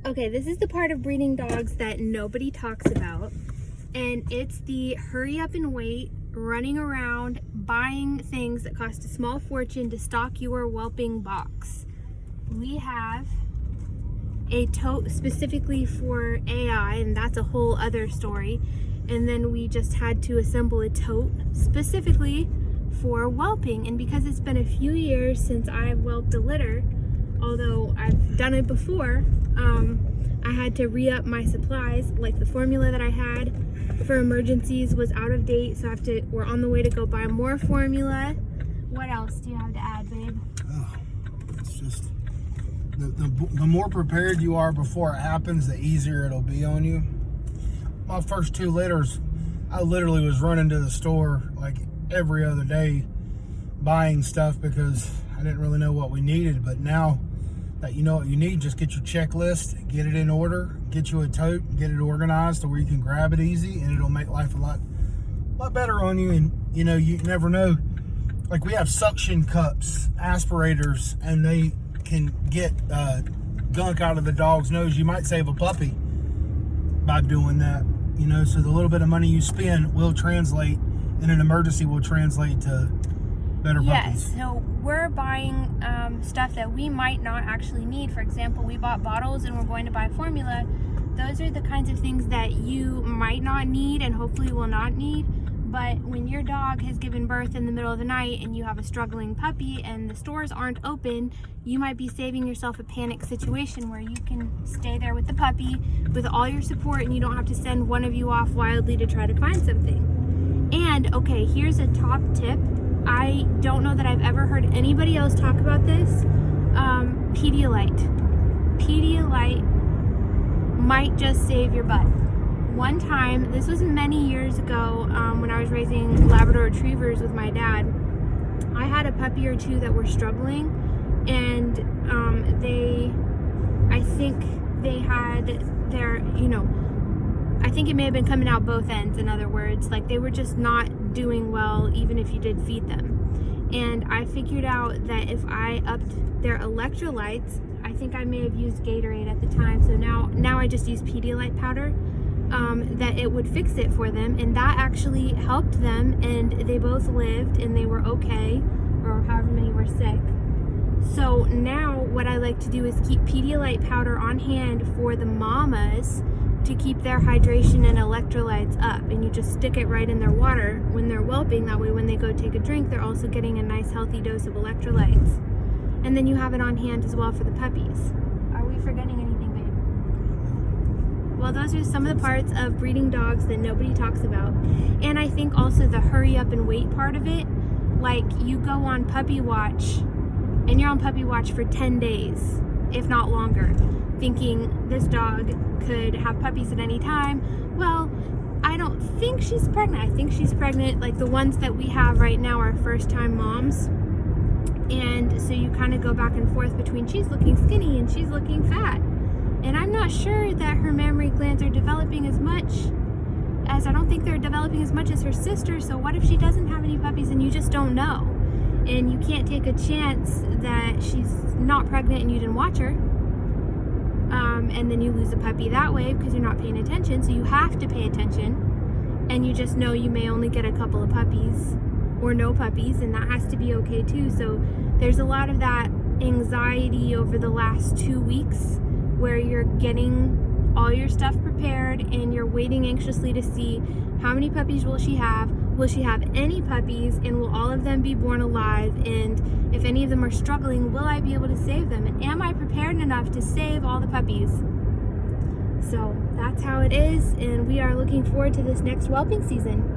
Okay, this is the part of breeding dogs that nobody talks about, and it's the hurry up and wait, running around, buying things that cost a small fortune to stock your whelping box. We have a tote specifically for AI, and that's a whole other story. And then we just had to assemble a tote specifically for whelping. And because it's been a few years since I've whelped a litter, although I've done it before, I had to re-up my supplies. Like the formula that I had for emergencies was out of date, so we're on the way to go buy more formula. What else do you have to add, babe? Oh, it's just the more prepared you are before it happens, the easier it'll be on you. My first 2 litters, I literally was running to the store like every other day buying stuff because I didn't really know what we needed. But now that you know what you need, just get your checklist, get it in order, get you a tote, get it organized to where you can grab it easy, and it'll make life a lot better on you. And you know, you never know. Like we have suction cups, aspirators, and they can get gunk out of the dog's nose. You might save a puppy by doing that, you know. So the little bit of money you spend will translate in an emergency, will translate to better puppies. Yes, so we're buying stuff that we might not actually need. For example, we bought bottles and we're going to buy formula. Those are the kinds of things that you might not need and hopefully will not need. But when your dog has given birth in the middle of the night and you have a struggling puppy and the stores aren't open, you might be saving yourself a panic situation where you can stay there with the puppy with all your support, and you don't have to send one of you off wildly to try to find something. And okay, here's a top tip. I don't know that I've ever heard anybody else talk about this. Pedialyte. Pedialyte might just save your butt. One time, this was many years ago, when I was raising Labrador Retrievers with my dad, I had a puppy or two that were struggling, and I think they had their, I think it may have been coming out both ends, in other words. Like, they were just not doing well, even if you did feed them. And I figured out that if I upped their electrolytes, I think I may have used Gatorade at the time, so now I just use Pedialyte powder, that it would fix it for them. And that actually helped them, and they both lived, and they were okay, or however many were sick. So now what I like to do is keep Pedialyte powder on hand for the mamas to keep their hydration and electrolytes up, and you just stick it right in their water when they're whelping. That way when they go take a drink, they're also getting a nice healthy dose of electrolytes. And then you have it on hand as well for the puppies. Are we forgetting anything, babe? Well, those are some of the parts of breeding dogs that nobody talks about. And I think also the hurry up and wait part of it. Like, you go on puppy watch and you're on puppy watch for 10 days, if not longer, thinking this dog could have puppies at any time. Well, I don't think she's pregnant. I think she's pregnant. Like, the ones that we have right now are first-time moms. And so you kind of go back and forth between she's looking skinny and she's looking fat. And I'm not sure that her mammary glands are developing as much as, I don't think they're developing as much as her sister. So what if she doesn't have any puppies and you just don't know? And you can't take a chance that she's not pregnant and you didn't watch her. And then you lose a puppy that way because you're not paying attention. So you have to pay attention. And you just know you may only get a couple of puppies or no puppies, and that has to be okay too. So there's a lot of that anxiety over the last 2 weeks where you're getting all your stuff prepared and you're waiting anxiously to see how many puppies will she have any puppies, and will all of them be born alive, and if any of them are struggling, will I be able to save them, and am I prepared enough to save all the puppies? So that's how it is, and we are looking forward to this next whelping season.